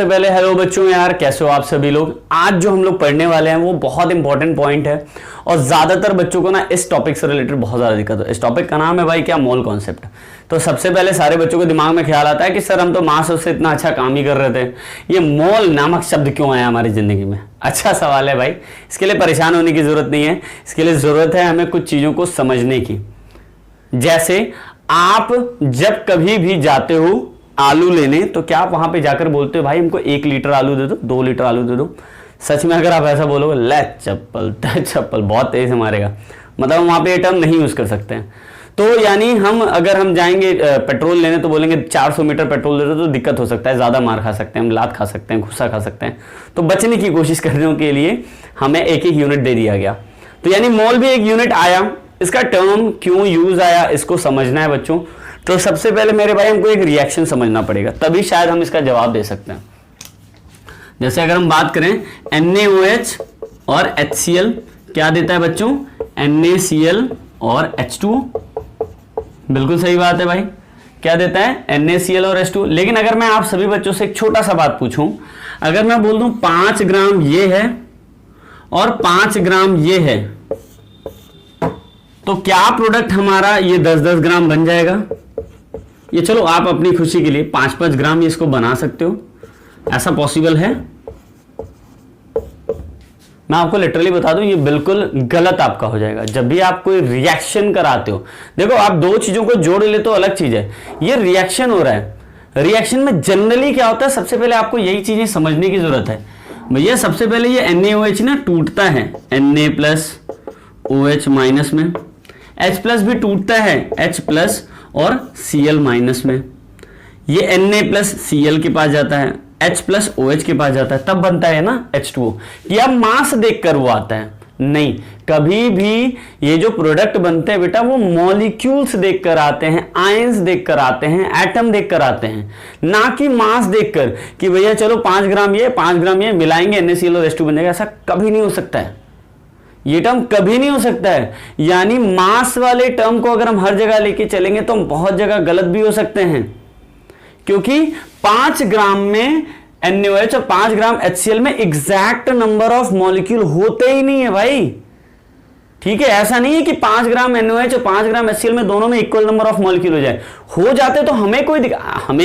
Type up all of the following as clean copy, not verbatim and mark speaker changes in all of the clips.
Speaker 1: सबसे पहले हेलो बच्चों, यार कैसे हो आप सभी लोग। आज जो हम लोग पढ़ने वाले हैं वो बहुत इंपॉर्टेंट पॉइंट है और ज्यादातर बच्चों को ना इस टॉपिक से रिलेटेड बहुत ज्यादा दिक्कत है। इस टॉपिक का नाम है भाई क्या, मोल कॉन्सेप्ट। तो सबसे पहले सारे बच्चों को दिमाग में ख्याल आता है कि सर हम तो मास से इतना अच्छा काम ही कर रहे थे, ये मोल नामक शब्द क्यों आया हमारी जिंदगी में। अच्छा सवाल है भाई, इसके लिए परेशान होने की जरूरत नहीं है। इसके लिए जरूरत है हमें कुछ चीजों को समझने की। जैसे आप जब कभी भी जाते हो आलू लेने तो क्या आप वहां पे जाकर बोलते हो भाई हमको 1 लीटर आलू दे दो, 2 लीटर आलू दे दो। सच में अगर आप ऐसा बोलोगे ले चप्पल बहुत तेज से मारेगा, मतलब वहां पे ये टर्म नहीं यूज कर सकते हैं। तो यानी अगर हम जाएंगे पेट्रोल लेने तो बोलेंगे 400 मीटर पेट्रोल दे दो, तो दिक्कत हो सकता है, ज्यादा मार खा सकते हैं, हम लात खा सकते हैं, गुस्सा खा सकते हैं। तो बचने की कोशिश करने के लिए हमें एक यूनिट दे दिया गया। तो यानी मोल भी एक यूनिट आया। इसका टर्म क्यों यूज आया इसको समझना है बच्चों। तो सबसे पहले मेरे भाई हमको एक रिएक्शन समझना पड़ेगा, तभी शायद हम इसका जवाब दे सकते हैं। जैसे अगर हम बात करें NaOH और HCl क्या देता है बच्चों, NaCl और H2O। बिल्कुल सही बात है भाई, क्या देता है NaCl और H2O। लेकिन अगर मैं आप सभी बच्चों से एक छोटा सा बात पूछूं, अगर मैं बोल दूं 5 ग्राम ये है और 5 ग्राम ये है, तो क्या प्रोडक्ट हमारा ये 10-10 ग्राम बन जाएगा। ये चलो आप अपनी खुशी के लिए 5-5 ग्राम ये इसको बना सकते हो, ऐसा पॉसिबल है। मैं आपको लिटरली बता दूं ये बिल्कुल गलत आपका हो जाएगा। जब भी आप कोई रिएक्शन कराते हो, देखो आप दो चीजों को जोड़ ले तो अलग चीज है, ये रिएक्शन हो रहा है। रिएक्शन में जनरली क्या होता है, सबसे पहले आपको यही चीजें समझने की जरूरत है भैया। सबसे पहले ये NaOH ना टूटता है Na+OH- में, H+ भी टूटता है H+ और Cl- में। ये Na+Cl के पास जाता है, H+OH के पास जाता है, तब बनता है ना H2O। क्या मास देखकर वो आता है? नहीं, कभी भी ये जो प्रोडक्ट बनते हैं बेटा वो मॉलिक्यूल्स देखकर आते हैं, आयंस देखकर आते हैं, एटम देखकर आते हैं, ना कि मास देखकर कि भैया चलो 5 ग्राम ये 5 ग्राम ये मिलाएंगे NaCl और H2 बन जाएगा। ऐसा कभी नहीं हो सकता है, ये टर्म कभी नहीं हो सकता है। यानी मास वाले टर्म को अगर हम हर जगह लेके चलेंगे तो हम बहुत जगह गलत भी हो सकते हैं, क्योंकि 5 ग्राम में NaOH और 5 ग्राम HCl में एग्जैक्ट नंबर ऑफ मॉलिक्यूल होते ही नहीं है भाई। ठीक है, ऐसा नहीं है कि 5 ग्राम NaOH और 5 ग्राम HCl में दोनों में इक्वल नंबर ऑफ मॉलिक्यूल हो जाए। हो जाते तो हमें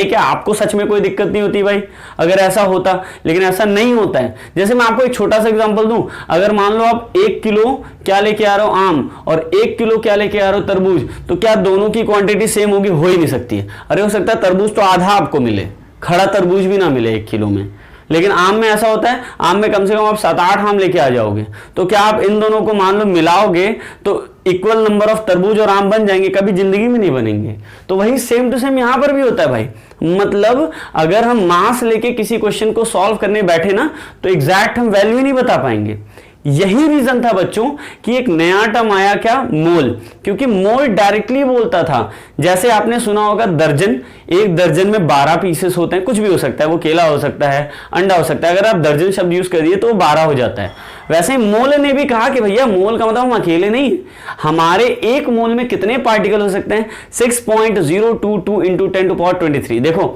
Speaker 1: क्या, आपको सच में कोई दिक्कत नहीं होती भाई अगर ऐसा होता, लेकिन ऐसा नहीं होता है। जैसे मैं आपको एक छोटा सा एग्जांपल दूं, अगर मान लो आप 1 किलो क्या लेके आ रहे हो आम और 1 किलो क्या लेके आ रहे हो तरबूज, तो क्या दोनों की क्वांटिटी सेम होगी? हो ही नहीं सकती है। अरे हो सकता है तरबूज तो आधा आपको मिले, खड़ा तरबूज भी ना मिले 1 किलो में, लेकिन आम में ऐसा होता है, आम में कम से कम आप 7-8 आम लेके आ जाओगे। तो क्या आप इन दोनों को मान लो मिलाओगे तो इक्वल नंबर ऑफ तरबूज और आम बन जाएंगे? कभी जिंदगी में नहीं बनेंगे। तो वही सेम टू सेम यहां पर भी होता है भाई। मतलब अगर हम मास लेके किसी क्वेश्चन को सॉल्व करने बैठे ना तो एग्जैक्ट हम वैल्यू ही नहीं बता पाएंगे। यही रीजन था बच्चों कि एक नया टर्म आया क्या, मोल। क्योंकि मोल डायरेक्टली बोलता था, जैसे आपने सुना होगा दर्जन, एक दर्जन में 12 पीसेस होते हैं, कुछ भी हो सकता है, वो केला हो सकता है, अंडा हो सकता है। अगर आप दर्जन शब्द यूज करिए तो 12 हो जाता है। वैसे ही मोल ने भी कहा कि भैया मोल का मतलब हम अकेले नहीं, हमारे एक मोल में कितने पार्टिकल हो सकते हैं, 6.022 इंटू 10⁻23। देखो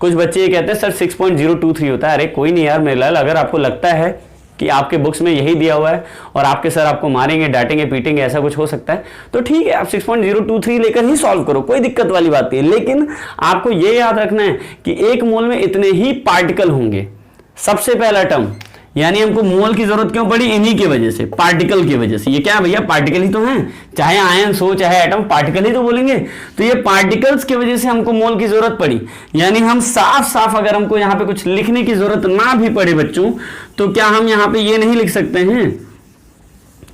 Speaker 1: कुछ बच्चे ये कहते हैं सर 6.023 होता है। अरे कोई नहीं यार मेरे लाल, अगर आपको लगता है कि आपके बुक्स में यही दिया हुआ है और आपके सर आपको मारेंगे, डांटेंगे, पीटेंगे, ऐसा कुछ हो सकता है, तो ठीक है आप 6.023 लेकर ही सॉल्व करो, कोई दिक्कत वाली बात नहीं। लेकिन आपको यह याद रखना है कि एक मोल में इतने ही पार्टिकल होंगे। सबसे पहला टर्म, यानी हमको मोल की जरूरत क्यों पड़ी, इन्हीं की वजह से, पार्टिकल की वजह से। ये क्या भैया पार्टिकल ही तो हैं, चाहे आयंस हो चाहे एटम, पार्टिकल ही तो बोलेंगे। तो ये पार्टिकल्स की वजह से हमको मोल की जरूरत पड़ी। यानी हम साफ साफ अगर हमको यहां पे कुछ लिखने की जरूरत ना भी पड़े बच्चों, तो क्या हम यहां पे ये नहीं लिख सकते हैं,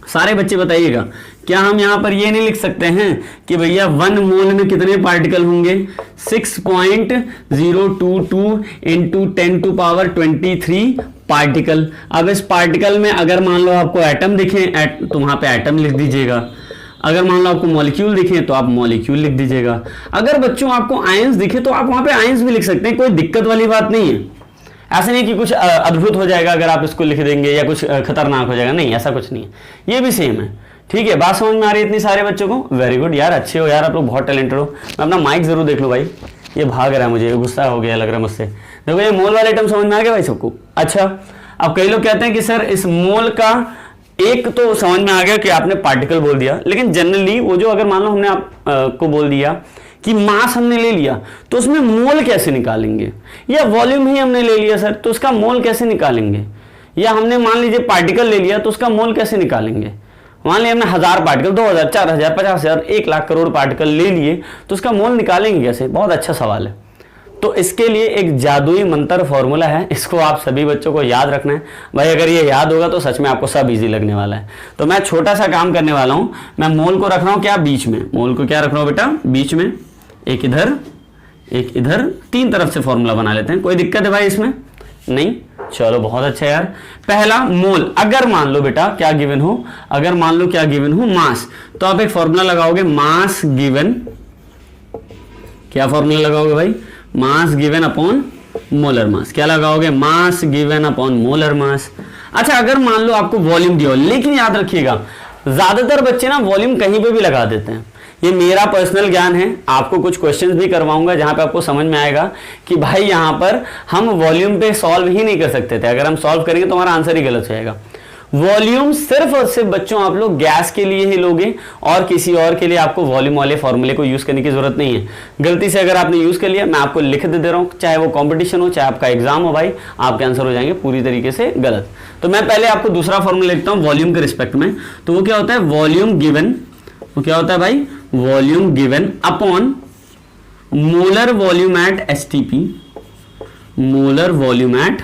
Speaker 1: सारे बच्चे बताइएगा, क्या हम यहां पर ये नहीं लिख सकते हैं कि भैया 1 मोल में कितने पार्टिकल होंगे, 6.022 इंटू 10⁻23 पार्टिकल। अब इस पार्टिकल में अगर मान लो आपको एटम दिखे तो वहां पे एटम लिख दीजिएगा, अगर मान लो आपको मॉलिक्यूल दिखे तो आप मॉलिक्यूल लिख दीजिएगा, अगर बच्चों आपको आयंस दिखे तो आप वहां पे आयंस भी लिख सकते हैं, कोई दिक्कत वाली बात नहीं है। ऐसा नहीं कि कुछ अद्भुत हो जाएगा अगर आप इसको लिख देंगे या कुछ खतरनाक हो जाएगा, नहीं ऐसा कुछ नहीं है, ये भी सेम है। ठीक है, बात समझ में आ रही है इतनी सारे बच्चों को? वेरी गुड यार, अच्छे हो यार, आप लोग बहुत टैलेंटेड हो। मैं अपना माइक जरूर देख लो भाई, ये भाग रहा है, मुझे गुस्सा हो गया लग रहा है मुझसे। देखो ये मोल वाले टर्म समझ में आ गया भाई सबको। अच्छा, अब कई लोग कहते हैं कि सर इस मोल का एक तो समझ में आ गया कि आपने पार्टिकल बोल दिया, लेकिन जनरली वो जो अगर मान लो हमने आपको बोल दिया कि मास हमने ले लिया तो उसमें मोल कैसे निकालेंगे, या वॉल्यूम ही हमने ले लिया सर तो उसका मोल कैसे निकालेंगे, या हमने मान लीजिए पार्टिकल ले लिया तो उसका मोल कैसे निकालेंगे। मान लिया हमने 1000 पार्टिकल, 2000, 4000, 50,000, 1 लाख करोड़ पार्टिकल ले लिए तो उसका मोल निकालेंगे कैसे। बहुत अच्छा सवाल है। तो इसके लिए एक जादुई मंत्र फॉर्मूला है, इसको आप सभी बच्चों को याद रखना है भाई। अगर ये याद होगा तो सच में आपको सब इजी लगने वाला है। तो मैं छोटा सा काम करने वाला हूं, मैं मोल को रख रहा हूं क्या बीच में, मोल को क्या रख रहा हूं बेटा बीच में, एक इधर एक इधर, 3 तरफ से फॉर्मूला बना लेते हैं। कोई दिक्कत है भाई इसमें? नहीं, चलो बहुत अच्छा यार। पहला मोल, अगर मान लो बेटा क्या गिवन हो, अगर मान लो क्या गिवन हो मास, तो आप एक फॉर्मूला लगाओगे मास गिवन, क्या फॉर्मूला लगाओगे भाई, mass given upon molar mass. क्या लगाओगे, mass given upon molar mass. अच्छा, अगर मान लो आपको वॉल्यूम दिया हो, लेकिन याद रखिएगा ज्यादातर बच्चे ना वॉल्यूम कहीं पे भी लगा देते हैं। ये मेरा पर्सनल ज्ञान है, आपको कुछ क्वेश्चंस भी करवाऊंगा जहां पे आपको समझ में आएगा कि भाई यहां पर हम वॉल्यूम पे सॉल्व ही नहीं कर सकते थे, अगर हम सॉल्व करेंगे तो हमारा आंसर ही गलत हो जाएगा। वॉल्यूम सिर्फ और सिर्फ बच्चों आप लोग गैस के लिए ही लोगे, और किसी और के लिए आपको वॉल्यूम वाले फॉर्मूले को यूज करने की जरूरत नहीं है। गलती से अगर आपने यूज कर लिया, मैं आपको लिख दे रहा हूं, चाहे वो कंपटीशन हो चाहे आपका एग्जाम हो भाई, आपके आंसर हो जाएंगे पूरी तरीके से गलत। तो मैं पहले आपको दूसरा फॉर्मूला लिखता हूं वॉल्यूम के रिस्पेक्ट में। तो वो क्या होता है, वॉल्यूम गिवन, वो क्या होता है भाई, volume given upon molar volume at STP, molar volume at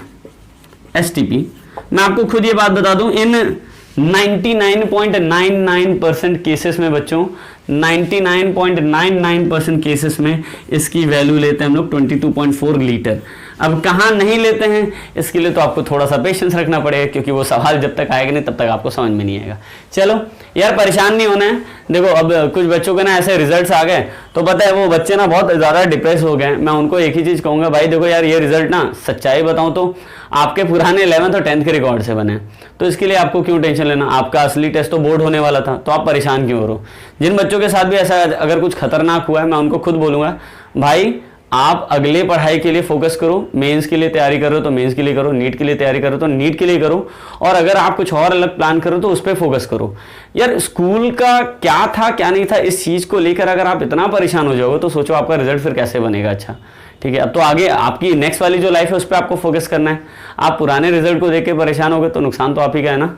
Speaker 1: STP. मैं आपको खुद ये बात बता दूं, इन 99.99% केसेस में बच्चों, 99.99% केसेस में इसकी वैल्यू लेते हैं हम लोग 22.4 लीटर। अब कहाँ नहीं लेते हैं, इसके लिए तो आपको थोड़ा सा पेशेंस रखना पड़ेगा, क्योंकि वो सवाल जब तक आएगा नहीं तब तक आपको समझ में नहीं आएगा। चलो यार परेशान नहीं होना है। देखो अब कुछ बच्चों के ना ऐसे रिजल्ट्स आ गए तो पता है वो बच्चे ना बहुत ज़्यादा डिप्रेस हो गए। मैं उनको एक ही चीज़ कहूँगा, भाई देखो यार ये रिजल्ट ना सच्चाई बताऊँ तो आपके पुराने 11th और 10th के रिकॉर्ड से बने, तो इसके लिए आपको क्यों टेंशन लेना। आपका असली टेस्ट तो बोर्ड होने वाला था, तो आप परेशान क्यों हो रहे हो। जिन बच्चों के साथ भी ऐसा अगर कुछ खतरनाक हुआ है, मैं उनको खुद बोलूँगा भाई आप अगले पढ़ाई के लिए फोकस करो। मेंस के लिए तैयारी करो तो मेंस के लिए करो, नीट के लिए तैयारी करो तो नीट के लिए करो, और अगर आप कुछ और अलग प्लान करो तो उस पर फोकस करो। यार स्कूल का क्या था क्या नहीं था इस चीज़ को लेकर अगर आप इतना परेशान हो जाओगे तो सोचो आपका रिजल्ट फिर कैसे बनेगा। अच्छा ठीक है, अब तो आगे आपकी नेक्स्ट वाली जो लाइफ है उस पर आपको फोकस करना है। आप पुराने रिजल्ट को देख के परेशान हो गए तो नुकसान तो आप ही का है ना।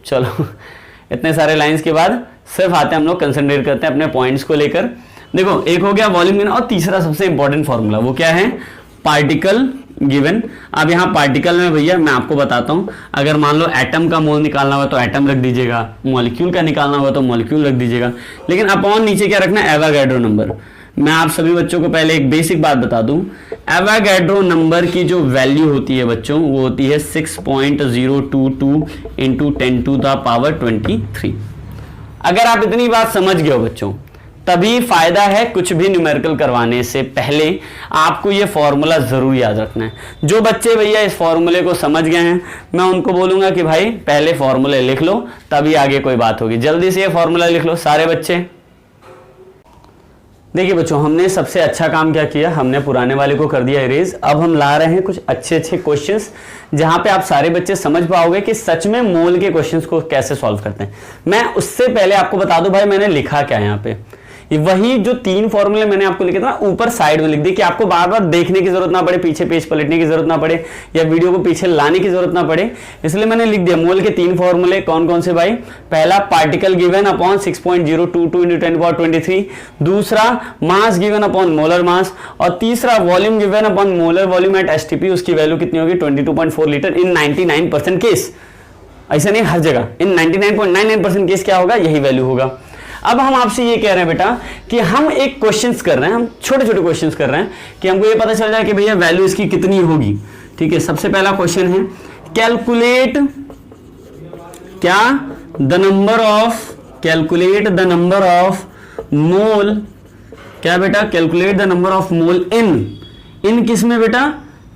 Speaker 1: चलो इतने सारे लाइन्स के बाद सिर्फ आते हैं हम लोग कंसंट्रेट करते हैं अपने पॉइंट्स को लेकर। देखो एक हो गया वॉल्यूम गिवन, और तीसरा सबसे इंपॉर्टेंट फॉर्मूला वो क्या है, पार्टिकल गिवन। अब यहाँ पार्टिकल में भैया मैं आपको बताता हूँ, अगर मान लो एटम का मोल निकालना हुआ तो एटम रख दीजिएगा, मॉलिक्यूल का निकालना हुआ तो मॉलिक्यूल रख दीजिएगा, लेकिन अपॉन नीचे क्या रखना है, एवोगैड्रो नंबर। मैं आप सभी बच्चों को पहले एक बेसिक बात बता दूं, एवोगैड्रो नंबर की जो वैल्यू होती है बच्चों वो होती है 6.022 इंटू 10⁻23। अगर आप इतनी बात समझ गए हो बच्चों तभी फायदा है कुछ भी न्यूमेरिकल करवाने से पहले आपको ये फॉर्मूला जरूर याद रखना है। जो बच्चे भैया इस फॉर्मूले को समझ गए हैं मैं उनको बोलूंगा कि भाई पहले फॉर्मूले लिख लो तभी आगे कोई बात होगी। जल्दी से ये फॉर्मूला लिख लो सारे बच्चे। देखिए बच्चों हमने सबसे अच्छा काम क्या किया, हमने पुराने वाले को कर दिया इरेज। अब हम ला रहे हैं कुछ अच्छे अच्छे क्वेश्चंस जहां पे आप सारे बच्चे समझ पाओगे कि सच में मोल के क्वेश्चंस को कैसे सॉल्व करते हैं। मैं उससे पहले आपको बता दूं भाई मैंने लिखा क्या है यहाँ पे, वही जो 3 फॉर्मूले मैंने आपको लिखे थे ना ऊपर साइड में लिख दिए कि आपको बार बार देखने की जरूरत ना पड़े, पीछे पेज पलटने की जरूरत ना पड़े या वीडियो को पीछे लाने की जरूरत ना पड़े, इसलिए मैंने लिख दिया मोल के 3 फॉर्मूले कौन कौन से भाई। पहला पार्टिकल गिवन अपॉन 6.022 इंटू 10⁻23, दूसरा mass given upon molar mass, और तीसरा volume given upon molar volume at STP. उसकी वैल्यू कितनी होगी 22.4 लीटर इन 99% केस। ऐसा नहीं हर जगह, इन 99.99% केस क्या होगा यही वैल्यू होगा। अब हम आपसे ये कह रहे हैं बेटा कि हम एक क्वेश्चंस कर रहे हैं, हम छोटे छोटे क्वेश्चंस कर रहे हैं कि हमको ये पता चल जाए कि भैया वैल्यू इसकी कितनी होगी। ठीक है, सबसे पहला क्वेश्चन है कैलकुलेट क्या द नंबर ऑफ मोल, क्या बेटा calculate the number of mole in किस में बेटा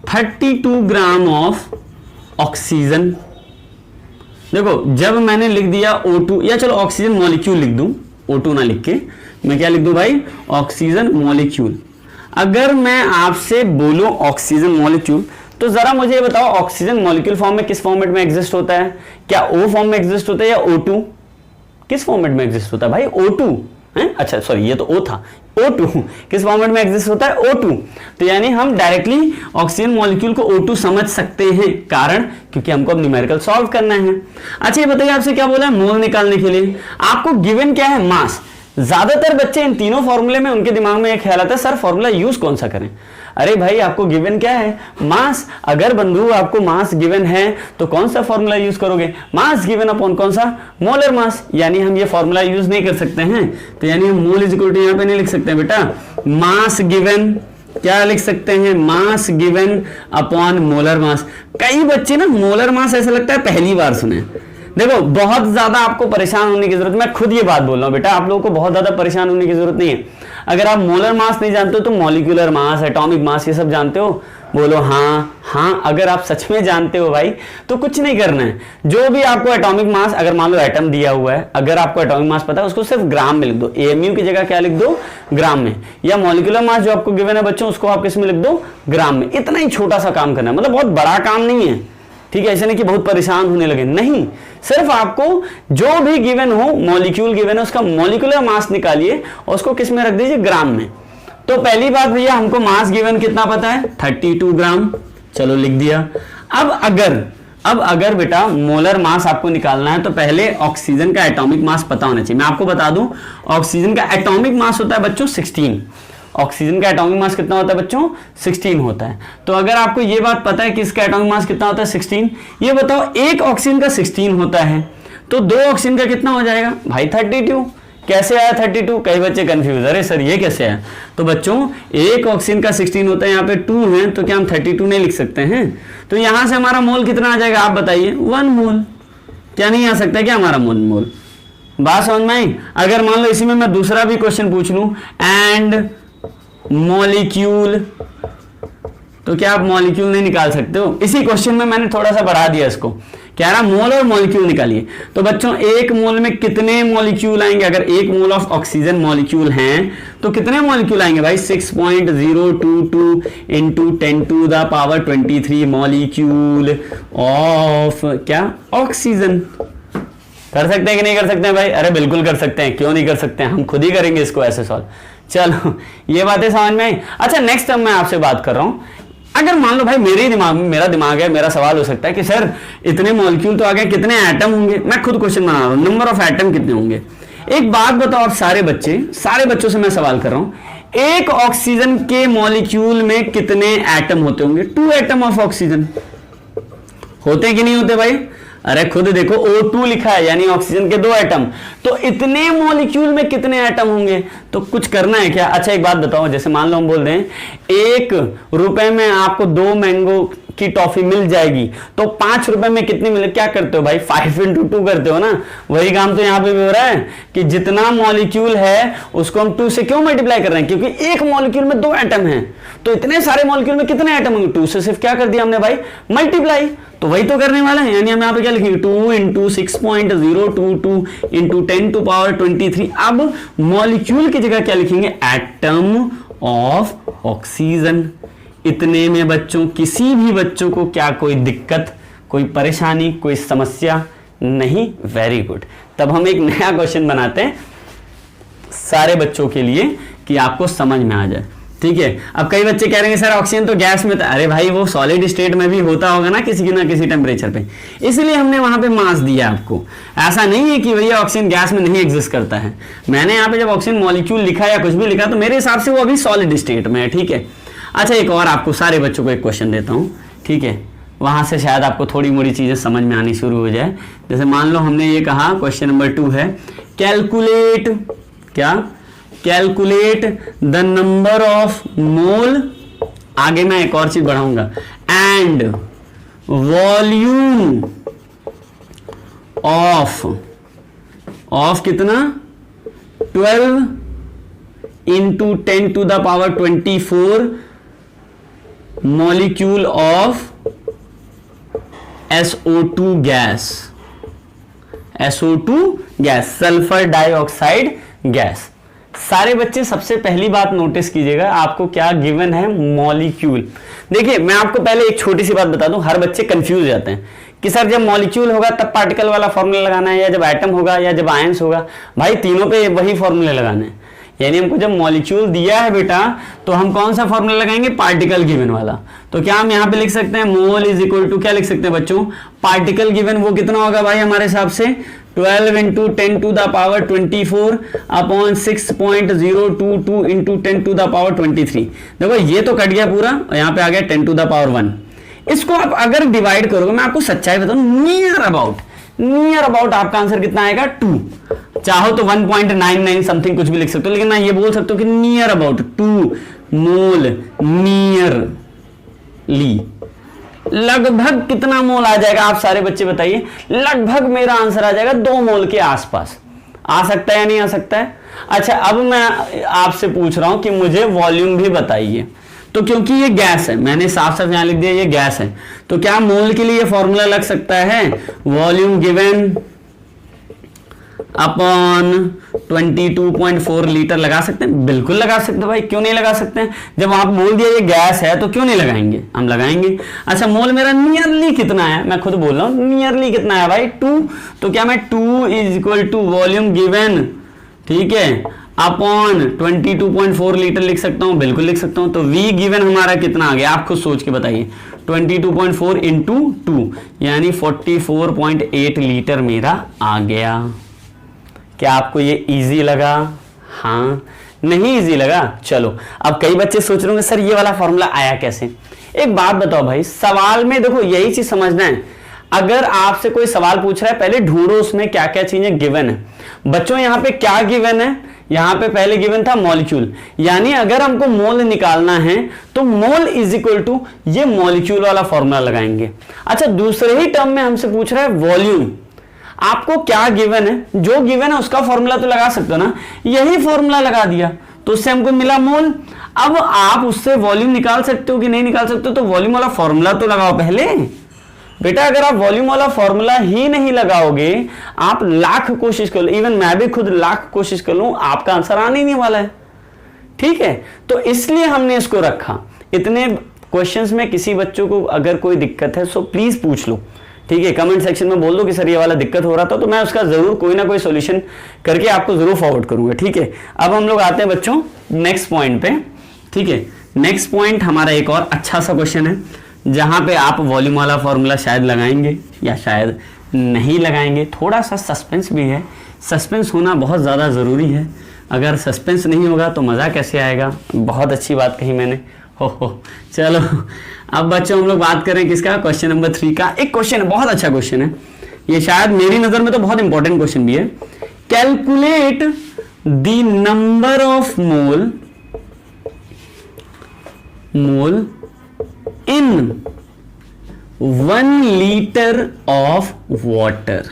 Speaker 1: 32 ग्राम ऑफ ऑक्सीजन। देखो जब मैंने लिख दिया O2 या चलो ऑक्सीजन मॉलिक्यूल लिख दूं, O2 ना लिख के मैं क्या लिख दूं भाई ऑक्सीजन मॉलिक्यूल। अगर मैं आपसे बोलूं ऑक्सीजन मॉलिक्यूल, तो जरा मुझे ये बताओ ऑक्सीजन मॉलिक्यूल फॉर्म में किस फॉर्मेट में एग्जिस्ट होता है? क्या O फॉर्म में एग्जिस्ट होता है या O2? किस फॉर्मेट में एग्जिस्ट होता है भाई? O2 है। अच्छा सॉरी, ये तो O था। O2 किस फॉर्मेट में एग्जिस्ट होता है? O2। तो यानी हम डायरेक्टली ऑक्सीजन मॉलिक्यूल को O2 समझ सकते हैं, कारण क्योंकि हमको अब न्यूमेरिकल सॉल्व करना है। अच्छा ये बताइए, आपसे क्या बोला है? मोल निकालने के लिए आपको गिवन क्या है? मास। ज्यादातर बच्चे इन तीनों फॉर्मूले में उनके दिमाग में एक ख्याल आता है, सर फॉर्मूला यूज कौन सा करें? अरे भाई आपको गिवन क्या है? मास। अगर बंधु आपको मास गिवन है तो कौन सा फॉर्मूला यूज करोगे? मास गिवन अपॉन कौन सा? Molar mass. यानी हम ये फॉर्मूला यूज नहीं कर सकते हैं, तो यानी हम मोल इज इक्वल टू यहां पे नहीं लिख सकते बेटा। मास गिवन क्या लिख सकते हैं? Mass given upon molar mass. कई बच्चे ना मोलर मास ऐसा लगता है पहली बार सुने। देखो बहुत ज्यादा आपको परेशान होने की जरूरत, मैं खुद ये बात बोल रहा हूं बेटा, आप लोगों को बहुत ज्यादा परेशान होने की जरूरत नहीं है। अगर आप मोलर मास नहीं जानते हो तो मॉलिक्यूलर मास, एटॉमिक मास ये सब जानते हो? बोलो हाँ। हाँ अगर आप सच में जानते हो भाई तो कुछ नहीं करना है। जो भी आपको एटॉमिक मास, अगर मान लो एटम दिया हुआ है, अगर आपको एटॉमिक मास पता है उसको सिर्फ ग्राम में लिख दो। एएमयू की जगह क्या लिख दो? ग्राम में। या मॉलिक्यूलर मास जो आपको गिवन है बच्चों, उसको आप किस में लिख दो? ग्राम में। इतना ही छोटा सा काम करना है, मतलब बहुत बड़ा काम नहीं है, ठीक है? ऐसे नहीं कि बहुत परेशान होने लगे, नहीं। सिर्फ आपको जो भी गिवन हो, मॉलिक्यूल गिवन है, उसका मॉलिक्यूलर मास निकालिए और उसको किस में रख दीजिए? ग्राम में। तो पहली बात भैया हमको मास गिवन कितना पता है? 32 ग्राम। चलो लिख दिया। अब अगर बेटा मोलर मास आपको निकालना है तो पहले ऑक्सीजन का एटॉमिक मास पता होना चाहिए। मैं आपको बता दूं, ऑक्सीजन का एटॉमिक मास होता है बच्चों 16। ऑक्सीजन का एटॉमिक मास कितना होता है बच्चों? 16 होता है। तो अगर आपको ये बात पता है कि इसका एटॉमिक मास कितना होता है? 16। ये बताओ एक ऑक्सीजन का 16 होता है तो दो ऑक्सीजन का कितना हो जाएगा भाई? 32। कैसे आया 32? कई बच्चे कंफ्यूज, अरे सर ये कैसे आया? तो बच्चों एक ऑक्सीजन का 16 होता है, यहाँ पे 2 है, तो क्या हम 32 नहीं लिख सकते हैं? तो यहां से हमारा मोल कितना आ जाएगा आप बताइए? 1 मोल। क्या नहीं आ सकता क्या हमारा मोल? बात समझ में आई? अगर मान लो इसी में मैं दूसरा भी क्वेश्चन पूछ लूं, एंड मॉलिक्यूल, तो क्या आप मॉलिक्यूल नहीं निकाल सकते हो? इसी क्वेश्चन में मैंने थोड़ा सा बढ़ा दिया इसको, कह रहा मोल और मॉलिक्यूल निकालिए। तो बच्चों एक मोल में कितने मॉलिक्यूल आएंगे? अगर एक मोल ऑफ ऑक्सीजन मॉलिक्यूल हैं तो कितने मॉलिक्यूल आएंगे भाई? 6.022 इंटू 10⁻23 मॉलिक्यूल ऑफ क्या? ऑक्सीजन। कर सकते हैं कि नहीं कर सकते हैं भाई? अरे बिल्कुल कर सकते हैं, क्यों नहीं कर सकते हैं? हम खुद ही करेंगे इसको ऐसे सॉल्व। चलो ये बातें समझ में आई। अच्छा नेक्स्ट टाइम मैं आपसे बात कर रहा हूं, अगर मान लो भाई मेरा दिमाग है, मेरा सवाल हो सकता है कि सर इतने मॉलिक्यूल तो आ गए, कितने एटम होंगे? मैं खुद क्वेश्चन बना रहा हूं, नंबर ऑफ एटम कितने होंगे? एक बात बताओ आप सारे बच्चों से मैं सवाल कर रहा हूं, एक ऑक्सीजन के मॉलिक्यूल में कितने एटम होते होंगे? 2 एटम ऑफ ऑक्सीजन होते कि नहीं होते भाई? अरे खुद देखो O2 लिखा है, यानी ऑक्सीजन के 2 एटम, तो इतने मॉलिक्यूल में कितने एटम होंगे? तो कुछ करना है क्या? अच्छा एक बात बताओ, जैसे मान लो हम बोल दें 1 रुपए में आपको 2 मैंगो की टॉफी मिल जाएगी, तो 5 रुपए में कितनी मिले? क्या करते हो भाई? 5 into 2 करते हो ना। वही काम तो यहाँ पे भी हो रहा है कि जितना मॉलिक्यूल है उसको हम 2 से क्यों मल्टीप्लाई कर रहे हैं? क्योंकि एक मॉलिक्यूल में 2 एटम हैं, तो इतने सारे मॉलिक्यूल में कितने एटम होंगे? 2 से सिर्फ क्या कर दिया हमने भाई? मल्टीप्लाई। तो वही तो करने वाला है, यानी हम यहाँ पे क्या लिखेंगे? 2 into 6.022 into 10⁻23। अब मॉलिक्यूल की जगह क्या लिखेंगे? Atom of oxygen. इतने में बच्चों किसी भी बच्चों को क्या कोई दिक्कत, कोई परेशानी, कोई समस्या नहीं? Very good. तब हम एक नया क्वेश्चन बनाते हैं सारे बच्चों के लिए कि आपको समझ में आ जाए, ठीक है? अब कई बच्चे कह रहे हैं सर ऑक्सीजन तो गैस में था। अरे भाई वो सॉलिड स्टेट में भी होता होगा ना किसी टेम्परेचर पे, इसलिए हमने वहां पे मास दिया आपको। ऐसा नहीं है कि भैया ऑक्सीजन गैस में नहीं एग्जिस्ट करता है। मैंने यहाँ पे जब ऑक्सीजन मॉलिक्यूल लिखा या कुछ भी लिखा तो मेरे हिसाब से वो अभी सॉलिड स्टेट में है, ठीक है? अच्छा एक और आपको सारे बच्चों को एक क्वेश्चन देता हूँ, ठीक है? वहां से शायद आपको थोड़ी मोड़ी चीजें समझ में आनी शुरू हो जाए। जैसे मान लो हमने ये कहा, क्वेश्चन नंबर 2 है, कैलकुलेट क्या? कैलकुलेट द नंबर ऑफ मोल, आगे मैं एक और चीज बढ़ाऊंगा, एंड वॉल्यूम ऑफ कितना? 12 into 10⁻24 molecule of SO2 gas. SO2 gas, sulphur dioxide gas, सारे बच्चे सबसे पहली बात नोटिस कीजिएगा, आपको क्या गिवन है, मॉलिक्यूल। देखिए मैं आपको पहले एक छोटी सी बात बता दूं, हर बच्चे कंफ्यूज हो जाते हैं कि सर जब मॉलिक्यूल होगा तब पार्टिकल वाला फॉर्मूला लगाना है, या जब एटम होगा या जब आयंस होगा। भाई तीनों पे वही फॉर्मूले लगाने हैं। यानी हमको जब मॉलिक्यूल दिया है बेटा तो हम कौन सा फॉर्मूला लगाएंगे, पार्टिकल गिवन वाला। तो क्या हम यहाँ पे लिख सकते हैं मोल इज इक्वल टू, क्या लिख सकते हैं बच्चों, पार्टिकल गिवन वो कितना होगा भाई हमारे हिसाब से 12 into 10 to the power 24 upon 6.022 into 10 to the power 23। देखो ये तो कट गया पूरा, यहाँ पे आ गया 10 टू द पावर 1। इसको आप अगर डिवाइड करोगे, मैं आपको सच्चाई बताऊं, नियर अबाउट आपका आंसर कितना आएगा 2। चाहो तो 1.99 समथिंग कुछ भी लिख सकते हो, लेकिन मैं ये बोल सकता हूं कि नियर अबाउट 2 मोल नियरली। लगभग कितना मोल आ जाएगा आप सारे बच्चे बताइए। लगभग मेरा आंसर आ जाएगा 2 मोल के आसपास। आ सकता है या नहीं आ सकता है? अच्छा अब मैं आपसे पूछ रहा हूं कि मुझे वॉल्यूम भी बताइए। तो क्योंकि ये गैस है, मैंने साफ साफ यहां लिख दिया ये गैस है, तो क्या मोल के लिए ये फॉर्मूला लग सकता है, वॉल्यूम गिवन अपॉन 22.4 लीटर लगा सकते हैं? बिल्कुल लगा सकते हैं भाई, क्यों नहीं लगा सकते हैं? जब आप बोल दिया ये गैस है तो क्यों नहीं लगाएंगे, हम लगाएंगे। अच्छा मोल मेरा नियरली कितना है, मैं खुद बोल रहा हूं नियरली कितना है भाई 2। तो क्या मैं 2 is equal to volume given, ठीक है, अपॉन 22.4 लीटर लिख सकता हूं? बिल्कुल लिख सकता हूं। तो V गिवन हमारा कितना आ गया, आप खुद सोच के बताइए। 22.4 इंटू 2 यानी 44.8 लीटर मेरा आ गया। क्या आपको ये इजी लगा? हाँ, नहीं इजी लगा? चलो अब कई बच्चे सोच रहे होंगे सर ये वाला फॉर्मूला आया कैसे। एक बात बताओ भाई, सवाल में देखो यही चीज समझना है। अगर आपसे कोई सवाल पूछ रहा है पहले ढूंढो उसमें क्या क्या चीजें गिवन है। बच्चों यहाँ पे क्या गिवन है, यहाँ पे पहले गिवन था मॉलिक्यूल, यानी अगर हमको मोल निकालना है तो मोल इज इक्वल टू ये मॉलिक्यूल वाला फॉर्मूला लगाएंगे। अच्छा दूसरे ही टर्म में हमसे पूछ रहा है वॉल्यूम, आपको क्या गिवन है, जो गिवन है उसका फॉर्मूला तो लगा सकते हो ना, यही फॉर्मूला लगा दिया तो उससे हमको मिला मोल। अब आप उससे वॉल्यूम निकाल सकते हो कि नहीं निकाल सकते हो, तो वॉल्यूम वाला फॉर्मूला तो लगाओ पहले बेटा। अगर आप वॉल्यूम वाला फॉर्मूला ही नहीं लगाओगे, आप लाख कोशिश कर लो, इवन मैं भी खुद लाख कोशिश कर लूं, आपका आंसर आने ही नहीं वाला है। ठीक है, तो इसलिए हमने इसको रखा। इतने क्वेश्चंस में किसी बच्चों को अगर कोई दिक्कत है सो प्लीज पूछ लो, ठीक है, कमेंट सेक्शन में बोल दो कि सर ये वाला दिक्कत हो रहा था, तो मैं उसका जरूर कोई ना कोई सॉल्यूशन करके आपको जरूर फॉरवर्ड करूंगा। ठीक है, अब हम लोग आते हैं बच्चों नेक्स्ट पॉइंट पे। ठीक है, नेक्स्ट पॉइंट हमारा एक और अच्छा सा क्वेश्चन है जहां पे आप वॉल्यूम वाला फॉर्मूला शायद लगाएंगे या शायद नहीं लगाएंगे। थोड़ा सा सस्पेंस भी है, सस्पेंस होना बहुत ज़्यादा ज़रूरी है। अगर सस्पेंस नहीं होगा तो मज़ा कैसे आएगा। बहुत अच्छी बात कही मैंने, हो। चलो अब बच्चों हम लोग बात करें किसका, क्वेश्चन नंबर 3 का। एक क्वेश्चन है, बहुत अच्छा क्वेश्चन है ये, शायद मेरी नज़र में तो बहुत इंपॉर्टेंट क्वेश्चन भी है। Calculate the number of mole in 1 litre of water.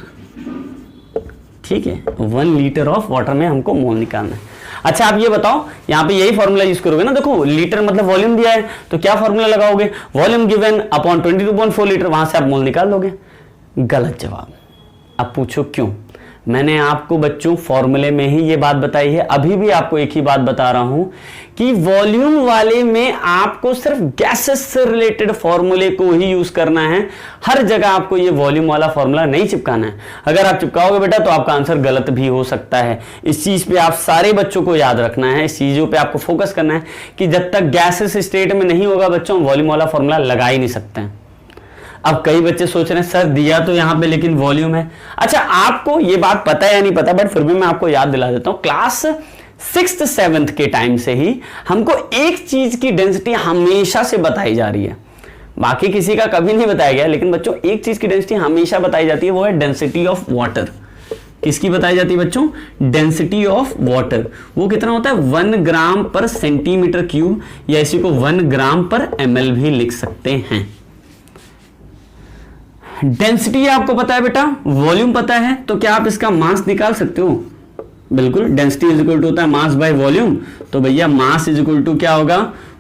Speaker 1: ठीक है, 1 लीटर ऑफ वाटर में हमको मोल निकालना है। अच्छा आप ये बताओ, यहां पे यही फॉर्मूला यूज करोगे ना, देखो लीटर मतलब वॉल्यूम दिया है तो क्या फॉर्मूला लगाओगे, वॉल्यूम गिवन अपॉन 22.4 लीटर, वहां से आप मोल निकाल दोगे। गलत जवाब। अब पूछो क्यों। मैंने आपको बच्चों फॉर्मूले में ही ये बात बताई है, अभी भी आपको एक ही बात बता रहा हूं कि वॉल्यूम वाले में आपको सिर्फ गैसेस से रिलेटेड फॉर्मूले को ही यूज करना है। हर जगह आपको ये वॉल्यूम वाला फॉर्मूला नहीं चिपकाना है। अगर आप चिपकाओगे बेटा तो आपका आंसर गलत भी हो सकता है। इस चीज पे आप सारे बच्चों को याद रखना है, इस चीजों पे आपको फोकस करना है कि जब तक गैसेस स्टेट में नहीं होगा बच्चों वॉल्यूम वाला फॉर्मूला लगा ही नहीं सकते हैं। अब कई बच्चे सोच रहे हैं सर दिया तो यहां पे लेकिन वॉल्यूम है। अच्छा आपको ये बात पता है या नहीं पता, बट फिर भी मैं आपको याद दिला देता हूं। क्लास 6th 7th के टाइम से ही हमको एक चीज की डेंसिटी हमेशा से बताई जा रही है, बाकी किसी का कभी नहीं बताया गया, लेकिन बच्चों एक चीज की डेंसिटी हमेशा बताई जाती है, वो है डेंसिटी ऑफ वाटर। किसकी बताई जाती है बच्चों, डेंसिटी ऑफ वाटर। वो कितना होता है 1 ग्राम पर सेंटीमीटर क्यूब, या इसी को 1 ग्राम पर ml भी लिख सकते हैं। डेंसिटी आपको पता है बेटा, वॉल्यूम पता है, तो क्या आप इसका मास निकाल सकते हो। बिल्कुल, डेंसिटी इज इक्वल टू होता है मास बाय वॉल्यूम, तो भैया मास इज इक्वल टू क्या होगा,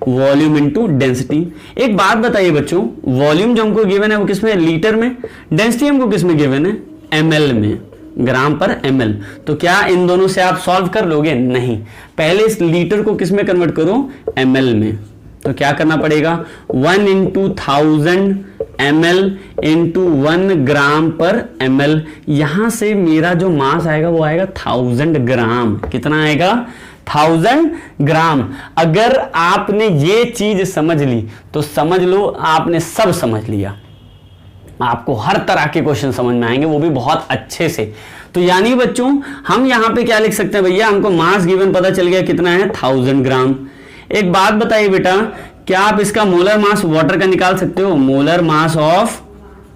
Speaker 1: वॉल्यूम इनटू डेंसिटी। एक बात बताइए बच्चों, वॉल्यूम जो हमको गिवन है वो किसमें, लीटर में, डेंसिटी हमको किसमें गिवन है, ml में। ग्राम पर ml। तो क्या इन दोनों से आप सॉल्व कर लोगे? नहीं, पहले इस लीटर को किस में कन्वर्ट करो? ml में। तो क्या करना पड़ेगा? 1 into 1000 ml into 1 ग्राम पर ml। यहां से मेरा जो मास आएगा वो आएगा 1000 ग्राम। कितना आएगा? 1000 ग्राम। अगर आपने ये चीज समझ ली तो समझ लो आपने सब समझ लिया। आपको हर तरह के क्वेश्चन समझ में आएंगे, वो भी बहुत अच्छे से। तो यानी बच्चों हम यहां पे क्या लिख सकते हैं भैया? हमको मास गिवन पता चल गया कितना है? 1000 ग्राम। एक बात बताइए बेटा, क्या आप इसका मोलर मास वाटर का निकाल सकते हो? Molar mass of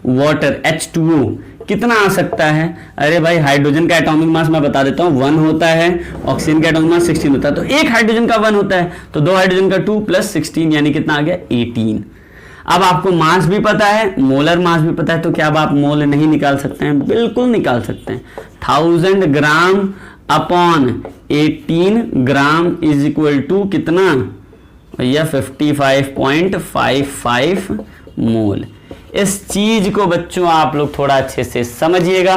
Speaker 1: water H2O कितना आ सकता है? अरे भाई हाइड्रोजन का एटॉमिक मास मैं बता देता हूं 1 होता है, ऑक्सीजन का एटॉमिक मास 16 होता है। तो एक हाइड्रोजन का 1 होता है, तो 2 हाइड्रोजन का 2 प्लस 16 यानी कितना आ गया? 18। अब आपको मास भी पता है, मोलर मास भी पता है, तो क्या अब आप मोल नहीं निकाल सकते हैं? बिल्कुल निकाल सकते हैं। 1000 gram upon 18 gram is equal to कितना भैया? 55.55 मोल। इस चीज को बच्चों आप लोग थोड़ा अच्छे से समझिएगा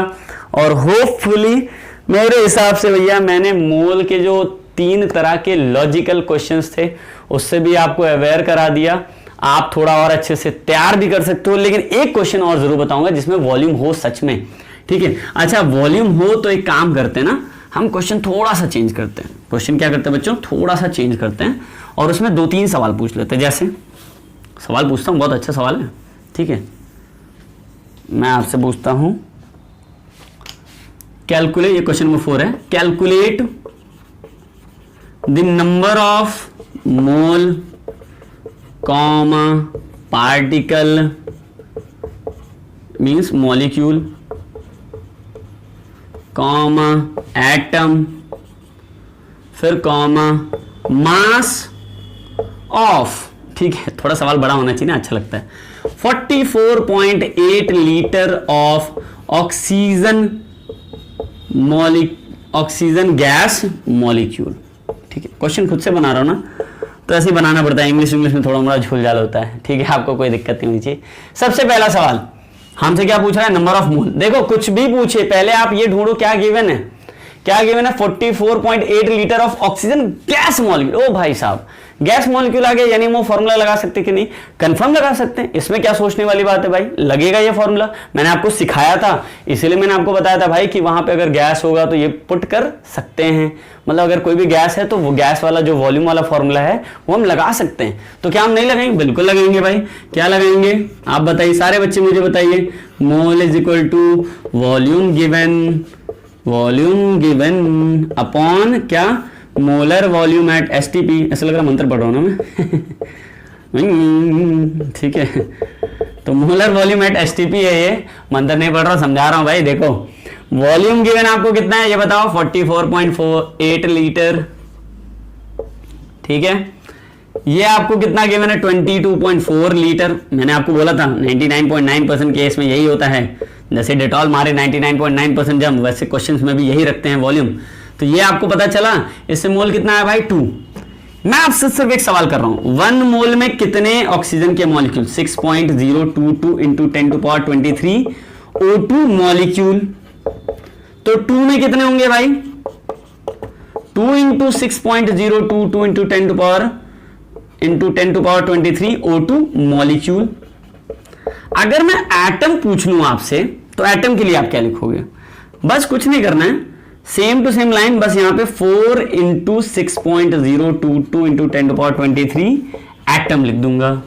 Speaker 1: और होपफुली मेरे हिसाब से भैया मैंने मोल के जो 3 तरह के लॉजिकल क्वेश्चंस थे उससे भी आपको अवेयर करा दिया। आप थोड़ा और अच्छे से तैयार भी कर सकते हो, लेकिन एक क्वेश्चन और जरूर बताऊंगा जिसमें वॉल्यूम हो सच में। ठीक है, अच्छा वॉल्यूम हो तो एक काम करते हैं ना, हम क्वेश्चन थोड़ा सा चेंज करते हैं। क्वेश्चन क्या करते हैं बच्चों? थोड़ा सा चेंज करते हैं और उसमें 2-3 सवाल पूछ लेते हैं। जैसे सवाल पूछता हूं, बहुत अच्छा सवाल है। ठीक है, मैं आपसे पूछता हूं कैलकुलेट, ये क्वेश्चन नंबर 4 है, calculate the number of mole comma particle means molecule comma atom फिर कॉमा मास ऑफ। ठीक है, थोड़ा सवाल बड़ा होना चाहिए ना, अच्छा लगता है। 44.8 litre of oxygen gas molecule. ठीक है, क्वेश्चन खुद से बना रहा हूं ना, तो ऐसे ही बनाना पड़ता है। इंग्लिश में थोड़ा मोड़ा झोल-झाल होता है। ठीक है, आपको कोई दिक्कत नहीं होनी चाहिए। सबसे पहला सवाल हमसे क्या पूछ रहा है? नंबर ऑफ मोल। देखो कुछ भी पूछे पहले आप ये ढूंढो क्या गिवन है। क्या गिवन है? 44.8 litre of oxygen gas molecule. ओ भाई साहब, गैस मॉलिक्यूल आ गया यानी वो फॉर्मूला लगा सकते कि नहीं? कंफर्म लगा सकते हैं, इसमें क्या सोचने वाली बात है भाई? लगेगा ये फॉर्मूला, मैंने आपको सिखाया था, इसीलिए मैंने आपको बताया था भाई कि वहां पे अगर गैस होगा तो ये पुट कर सकते हैं। मतलब अगर कोई भी गैस है तो वो गैस वाला जो वॉल्यूम वाला फॉर्मूला है वो हम लगा सकते हैं। तो क्या हम नहीं लगाएंगे? बिल्कुल लगाएंगे भाई। क्या लगाएंगे आप बताइए, सारे बच्चे मुझे बताइए। Mole is equal to volume given upon क्या? Molar volume at STP. ऐसा लग रहा मंत्र पढ़ रहा हूं ना मैं। ठीक है, तो मोलर वॉल्यूम एट एसटीपी है, ये मंत्र नहीं पढ़ रहा, समझा रहा हूं भाई। देखो वॉल्यूम गिवन आपको कितना है ये बताओ? 44.48 लीटर। ठीक है, ये आपको कितना गिवन है? 22.4 लीटर। मैंने आपको बोला था 99.9% केस में यही होता है। जैसे डेटॉल मारे 99.9% जम, वैसे क्वेश्चंस में भी यही रखते हैं वॉल्यूम। तो ये आपको पता चला। इससे मोल कितना है भाई? 2। मैं आपसे सिर्फ एक सवाल कर रहा हूं, 1 मोल में कितने ऑक्सीजन के मॉलिक्यूल? 6.022 into 10⁻23 O2 molecule. तो 2 में कितने होंगे भाई? 2 इंटू 6.022 इंटू 10⁻23 O2 मॉलिक्यूल। अगर मैं एटम पूछ लूं आपसे तो एटम के लिए आप क्या लिखोगे? बस कुछ नहीं करना है, सेम टू सेम लाइन, बस यहां पे 4 इंटू 6.022 इंटू 10⁻23 एटम लिख दूंगा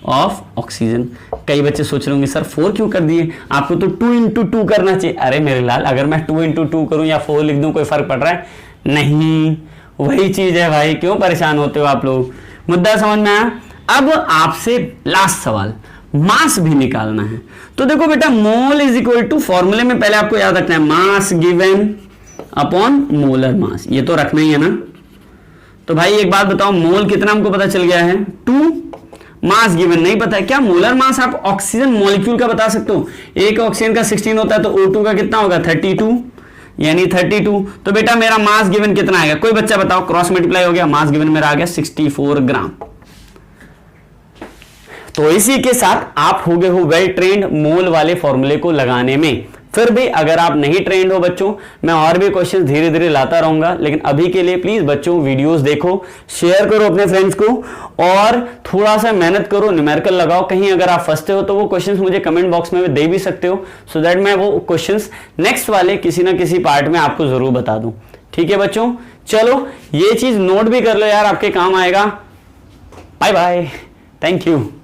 Speaker 1: ऑफ ऑक्सीजन। कई बच्चे सोच रहे होंगे सर 4 क्यों कर दिए? आपको तो 2 इंटू 2 करना चाहिए। अरे मेरे लाल, अगर मैं 2 इंटू 2 करूं या 4 लिख दूं कोई फर्क पड़ रहा है? नहीं, वही चीज है भाई। क्यों परेशान होते हो आप लोग? मुद्दा समझ में आया? अब आपसे लास्ट सवाल, मास भी निकालना है। तो देखो बेटा, मोल इज इक्वल टू, फॉर्मूले में पहले आपको याद रखना है mass given upon molar mass, ये तो रखना ही है ना। तो भाई एक बात बताओ, मोल कितना हमको पता चल गया है? 2। मास गिवन नहीं पता है। क्या मोलर मास आप ऑक्सीजन मॉलिक्यूल का बता सकते हो? एक ऑक्सीजन का 16 होता है, तो O2 का कितना होगा? 32 यानी 32। तो बेटा मेरा मास गिवन कितना आएगा? कोई बच्चा बताओ, क्रॉस मल्टीप्लाई हो गया, मास गिवन मेरा आ गया 64 ग्राम। तो इसी के साथ आप हो गए हो वेल ट्रेंड मोल वाले फॉर्मूले को लगाने में। फिर भी अगर आप नहीं ट्रेंड हो बच्चों, मैं और भी क्वेश्चन धीरे धीरे लाता रहूंगा, लेकिन अभी के लिए प्लीज बच्चों वीडियोस देखो, शेयर करो अपने फ्रेंड्स को और थोड़ा सा मेहनत करो, न्यूमेरिकल लगाओ। कहीं अगर आप फंसते हो तो वो क्वेश्चंस मुझे कमेंट बॉक्स में दे भी सकते हो, सो दैट मैं वो क्वेश्चंस नेक्स्ट वाले किसी ना किसी पार्ट में आपको जरूर बता दूं। ठीक है बच्चों, चलो ये चीज नोट भी कर लो यार, आपके काम आएगा। Bye bye, thank you.